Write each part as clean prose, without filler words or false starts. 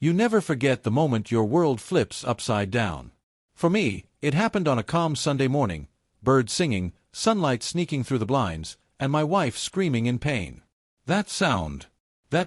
You never forget the moment your world flips upside down. For me, it happened on a calm Sunday morning, birds singing, sunlight sneaking through the blinds, and my wife screaming in pain. That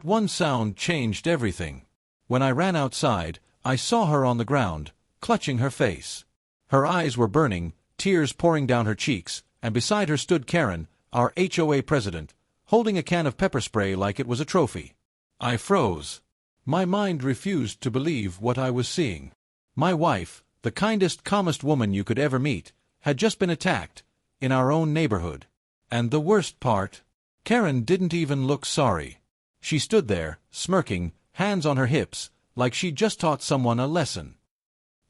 one sound changed everything. When I ran outside, I saw her on the ground, clutching her face. Her eyes were burning, tears pouring down her cheeks, and beside her stood Karen, our HOA president, holding a can of pepper spray like it was a trophy. I froze. My mind refused to believe what I was seeing. My wife, the kindest, calmest woman you could ever meet, had just been attacked, in our own neighborhood. And the worst part? Karen didn't even look sorry. She stood there, smirking, hands on her hips, like she'd just taught someone a lesson.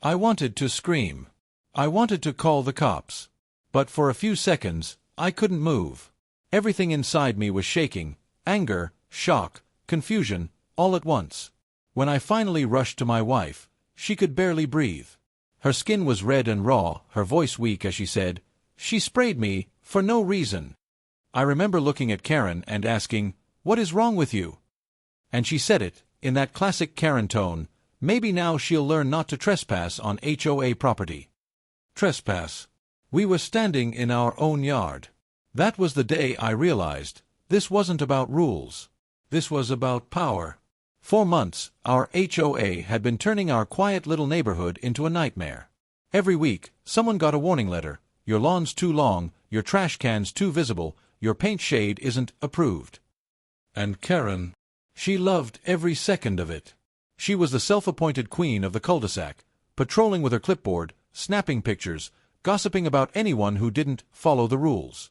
I wanted to scream. I wanted to call the cops. But for a few seconds, I couldn't move. Everything inside me was shaking, anger, shock, confusion, all at once. When I finally rushed to my wife, she could barely breathe. Her skin was red and raw, her voice weak as she said, "She sprayed me, for no reason." I remember looking at Karen and asking, "What is wrong with you?" And she said it, in that classic Karen tone, "Maybe now she'll learn not to trespass on HOA property." Trespass. We were standing in our own yard. That was the day I realized, this wasn't about rules. This was about power. For months, our HOA had been turning our quiet little neighborhood into a nightmare. Every week, someone got a warning letter: your lawn's too long, your trash can's too visible, your paint shade isn't approved. And Karen, she loved every second of it. She was the self-appointed queen of the cul-de-sac, patrolling with her clipboard, snapping pictures, gossiping about anyone who didn't follow the rules.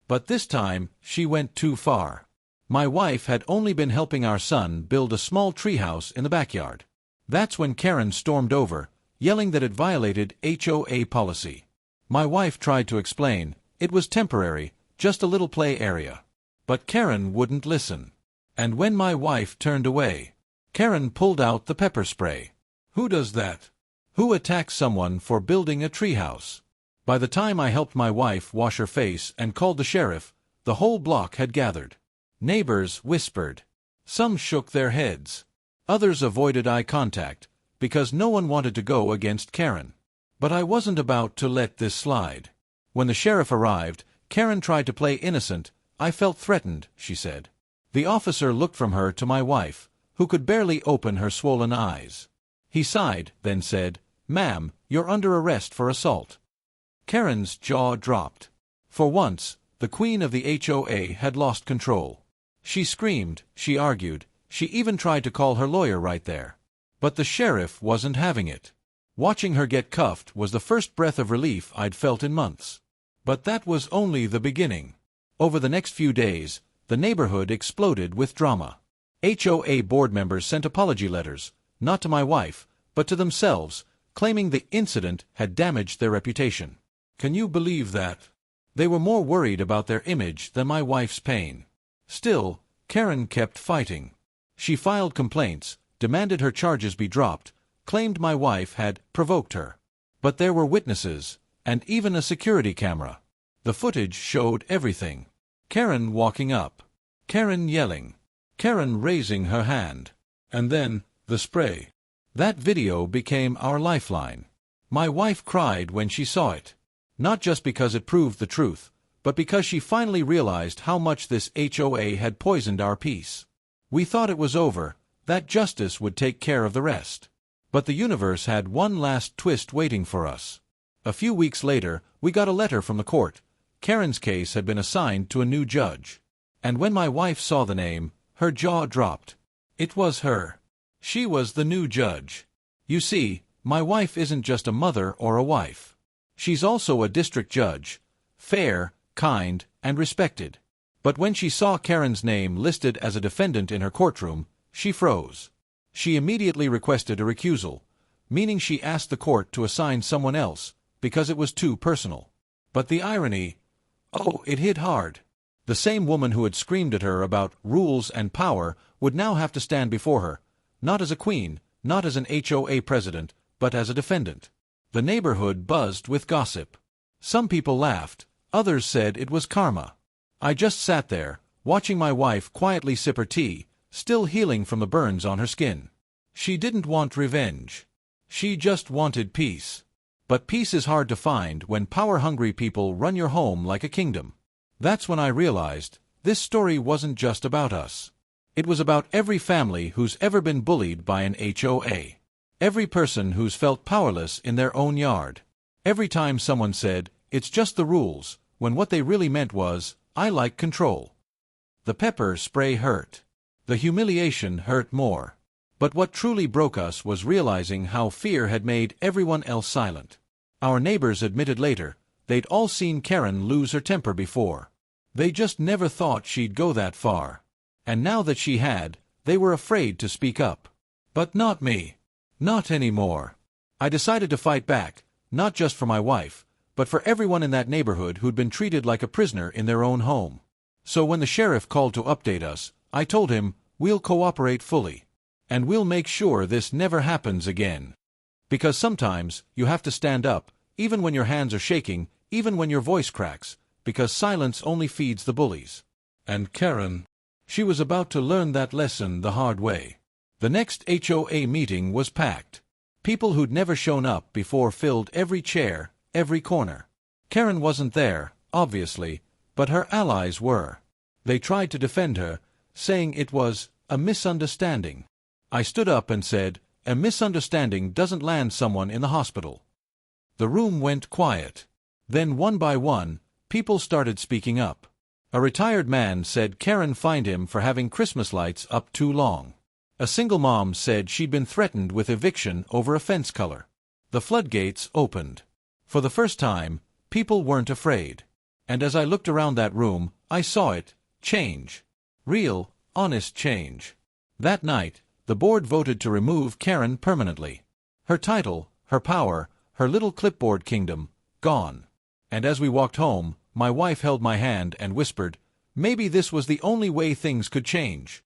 But this time, she went too far. My wife had only been helping our son build a small treehouse in the backyard. That's when Karen stormed over, yelling that it violated HOA policy. My wife tried to explain, it was temporary, just a little play area. But Karen wouldn't listen. And when my wife turned away, Karen pulled out the pepper spray. Who does that? Who attacks someone for building a treehouse? By the time I helped my wife wash her face and called the sheriff, the whole block had gathered. Neighbors whispered. Some shook their heads. Others avoided eye contact, because no one wanted to go against Karen. But I wasn't about to let this slide. When the sheriff arrived, Karen tried to play innocent. "I felt threatened," she said. The officer looked from her to my wife, who could barely open her swollen eyes. He sighed, then said, "Ma'am, you're under arrest for assault." Karen's jaw dropped. For once, the queen of the HOA had lost control. She screamed, she argued, she even tried to call her lawyer right there. But the sheriff wasn't having it. Watching her get cuffed was the first breath of relief I'd felt in months. But that was only the beginning. Over the next few days, the neighborhood exploded with drama. HOA board members sent apology letters, not to my wife, but to themselves, claiming the incident had damaged their reputation. Can you believe that? They were more worried about their image than my wife's pain. Still, Karen kept fighting. She filed complaints, demanded her charges be dropped, claimed my wife had provoked her. But there were witnesses, and even a security camera. The footage showed everything. Karen walking up. Karen yelling. Karen raising her hand. And then, the spray. That video became our lifeline. My wife cried when she saw it. Not just because it proved the truth, but because she finally realized how much this HOA had poisoned our peace. We thought it was over, that justice would take care of the rest. But the universe had one last twist waiting for us. A few weeks later, we got a letter from the court. Karen's case had been assigned to a new judge. And when my wife saw the name, her jaw dropped. It was her. She was the new judge. You see, my wife isn't just a mother or a wife. She's also a district judge, fair, kind, and respected. But when she saw Karen's name listed as a defendant in her courtroom, she froze. She immediately requested a recusal, meaning she asked the court to assign someone else, because it was too personal. But the irony, it hit hard. The same woman who had screamed at her about rules and power would now have to stand before her, not as a queen, not as an HOA president, but as a defendant. The neighborhood buzzed with gossip. Some people laughed, others said it was karma. I just sat there, watching my wife quietly sip her tea, still healing from the burns on her skin. She didn't want revenge. She just wanted peace. But peace is hard to find when power-hungry people run your home like a kingdom. That's when I realized this story wasn't just about us. It was about every family who's ever been bullied by an HOA. Every person who's felt powerless in their own yard. Every time someone said, "It's just the rules," when what they really meant was, "I like control." The pepper spray hurt. The humiliation hurt more. But what truly broke us was realizing how fear had made everyone else silent. Our neighbors admitted later, they'd all seen Karen lose her temper before. They just never thought she'd go that far. And now that she had, they were afraid to speak up. But not me. Not anymore. I decided to fight back, not just for my wife, but for everyone in that neighborhood who'd been treated like a prisoner in their own home. So when the sheriff called to update us, I told him, "We'll cooperate fully. And we'll make sure this never happens again." Because sometimes, you have to stand up, even when your hands are shaking, even when your voice cracks, because silence only feeds the bullies. And Karen, she was about to learn that lesson the hard way. The next HOA meeting was packed. People who'd never shown up before filled every chair, every corner. Karen wasn't there, obviously, but her allies were. They tried to defend her, saying it was a misunderstanding. I stood up and said, "A misunderstanding doesn't land someone in the hospital." The room went quiet. Then one by one, people started speaking up. A retired man said Karen fined him for having Christmas lights up too long. A single mom said she'd been threatened with eviction over a fence color. The floodgates opened. For the first time, people weren't afraid. And as I looked around that room, I saw it change. Real, honest change. That night, the board voted to remove Karen permanently. Her title, her power, her little clipboard kingdom, gone. And as we walked home, my wife held my hand and whispered, maybe this was the only way things could change.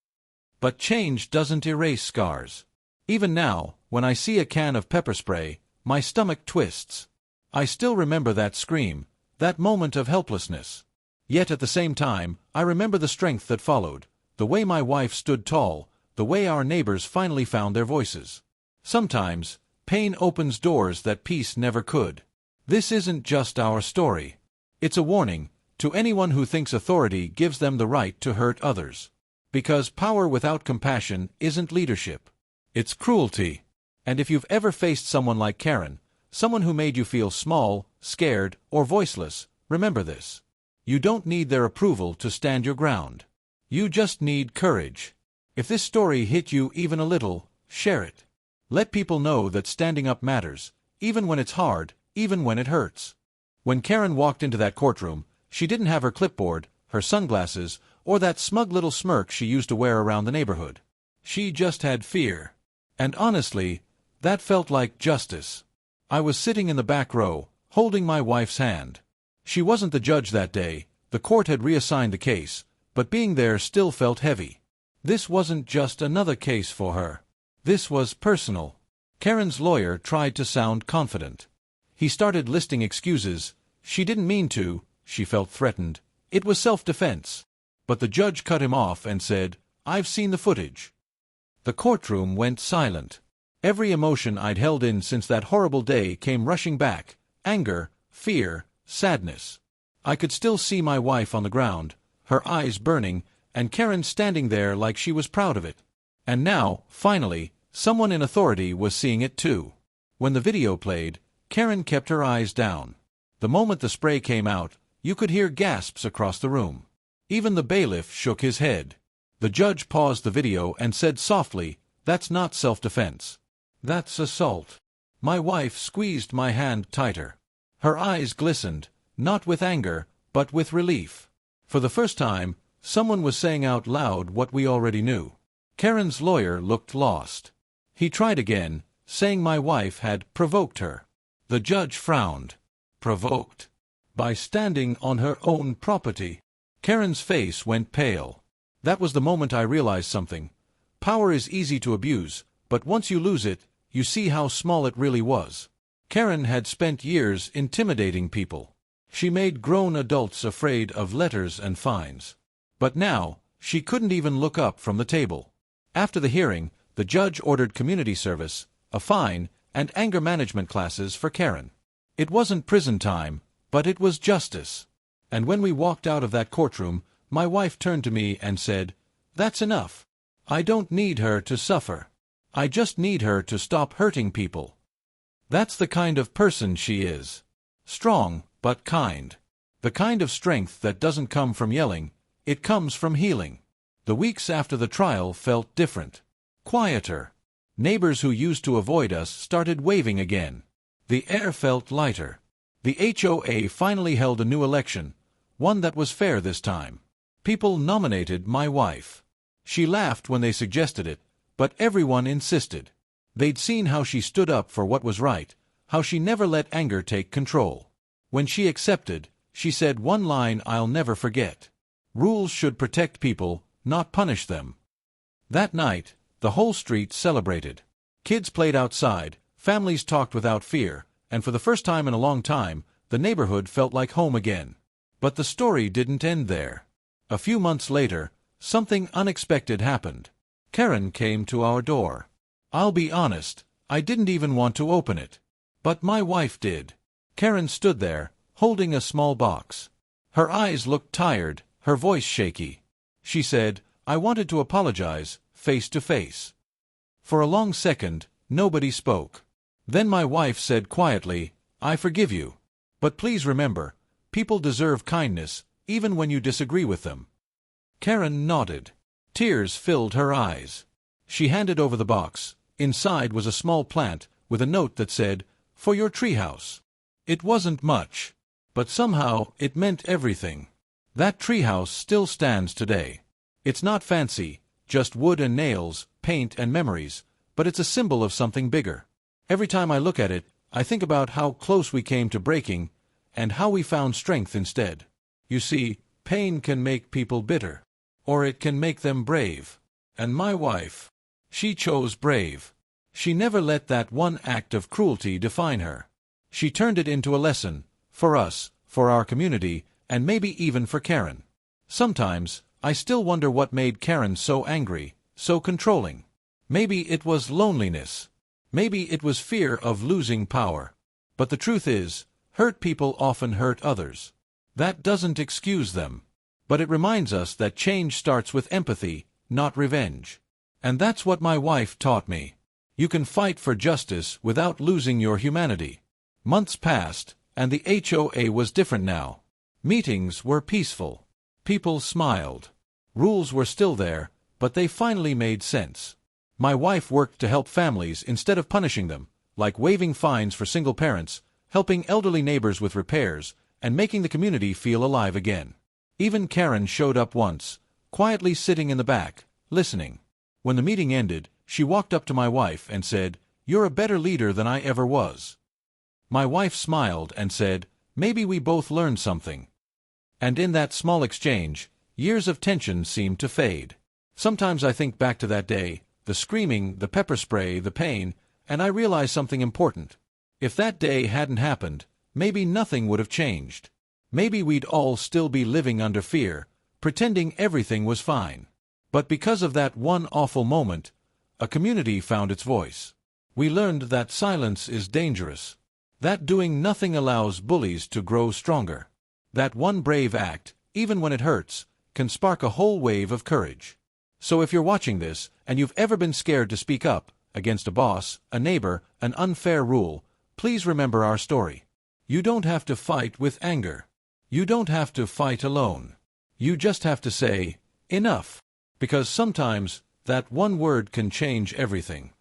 But change doesn't erase scars. Even now, when I see a can of pepper spray, my stomach twists. I still remember that scream, that moment of helplessness. Yet at the same time, I remember the strength that followed, the way my wife stood tall, the way our neighbors finally found their voices. Sometimes, pain opens doors that peace never could. This isn't just our story. It's a warning to anyone who thinks authority gives them the right to hurt others. Because power without compassion isn't leadership. It's cruelty. And if you've ever faced someone like Karen, someone who made you feel small, scared, or voiceless, remember this. You don't need their approval to stand your ground. You just need courage. If this story hit you even a little, share it. Let people know that standing up matters, even when it's hard, even when it hurts. When Karen walked into that courtroom, she didn't have her clipboard, her sunglasses, or that smug little smirk she used to wear around the neighborhood. She just had fear. And honestly, that felt like justice. I was sitting in the back row, holding my wife's hand. She wasn't the judge that day, the court had reassigned the case, but being there still felt heavy. This wasn't just another case for her. This was personal. Karen's lawyer tried to sound confident. He started listing excuses. She didn't mean to, she felt threatened. It was self-defense. But the judge cut him off and said, "I've seen the footage." The courtroom went silent. Every emotion I'd held in since that horrible day came rushing back. Anger, fear, sadness. I could still see my wife on the ground, her eyes burning, and Karen standing there like she was proud of it. And now, finally, someone in authority was seeing it too. When the video played, Karen kept her eyes down. The moment the spray came out, you could hear gasps across the room. Even the bailiff shook his head. The judge paused the video and said softly, "That's not self-defense. That's assault." My wife squeezed my hand tighter. Her eyes glistened, not with anger, but with relief. For the first time, someone was saying out loud what we already knew. Karen's lawyer looked lost. He tried again, saying my wife had provoked her. The judge frowned. Provoked? By standing on her own property. Karen's face went pale. That was the moment I realized something. Power is easy to abuse, but once you lose it, you see how small it really was. Karen had spent years intimidating people. She made grown adults afraid of letters and fines. But now, she couldn't even look up from the table. After the hearing, The judge ordered community service, a fine, and anger management classes for Karen. It wasn't prison time, but it was justice. And when we walked out of that courtroom, my wife turned to me and said, "That's enough. I don't need her to suffer. I just need her to stop hurting people." That's the kind of person she is. Strong, but kind. The kind of strength that doesn't come from yelling, it comes from healing. The weeks after the trial felt different. Quieter. Neighbors who used to avoid us started waving again. The air felt lighter. The HOA finally held a new election, one that was fair this time. People nominated my wife. She laughed when they suggested it, but everyone insisted. They'd seen how she stood up for what was right, how she never let anger take control. When she accepted, she said one line I'll never forget. "Rules should protect people, not punish them." That night, the whole street celebrated. Kids played outside, families talked without fear, and for the first time in a long time, the neighborhood felt like home again. But the story didn't end there. A few months later, something unexpected happened. Karen came to our door. I'll be honest, I didn't even want to open it. But my wife did. Karen stood there, holding a small box. Her eyes looked tired, her voice shaky. She said, "I wanted to apologize, face to face." For a long second, nobody spoke. Then my wife said quietly, "I forgive you. But please remember, people deserve kindness, even when you disagree with them." Karen nodded. Tears filled her eyes. She handed over the box. Inside was a small plant, with a note that said, "For your treehouse." It wasn't much, but somehow it meant everything. That treehouse still stands today. It's not fancy, just wood and nails, paint and memories, but it's a symbol of something bigger. Every time I look at it, I think about how close we came to breaking, and how we found strength instead. You see, pain can make people bitter, or it can make them brave. And my wife, she chose brave. She never let that one act of cruelty define her. She turned it into a lesson, for us, for our community, and maybe even for Karen. Sometimes, I still wonder what made Karen so angry, so controlling. Maybe it was loneliness. Maybe it was fear of losing power. But the truth is, hurt people often hurt others. That doesn't excuse them. But it reminds us that change starts with empathy, not revenge. And that's what my wife taught me. You can fight for justice without losing your humanity. Months passed, and the HOA was different now. Meetings were peaceful. People smiled. Rules were still there, but they finally made sense. My wife worked to help families instead of punishing them, like waiving fines for single parents, helping elderly neighbors with repairs, and making the community feel alive again. Even Karen showed up once, quietly sitting in the back, listening. When the meeting ended, she walked up to my wife and said, "You're a better leader than I ever was." My wife smiled and said, "Maybe we both learned something." And in that small exchange, years of tension seemed to fade. Sometimes I think back to that day, the screaming, the pepper spray, the pain, and I realize something important. If that day hadn't happened, maybe nothing would have changed. Maybe we'd all still be living under fear, pretending everything was fine. But because of that one awful moment, a community found its voice. We learned that silence is dangerous. That doing nothing allows bullies to grow stronger. That one brave act, even when it hurts, can spark a whole wave of courage. So if you're watching this, and you've ever been scared to speak up, against a boss, a neighbor, an unfair rule, please remember our story. You don't have to fight with anger. You don't have to fight alone. You just have to say, "Enough." Because sometimes, that one word can change everything.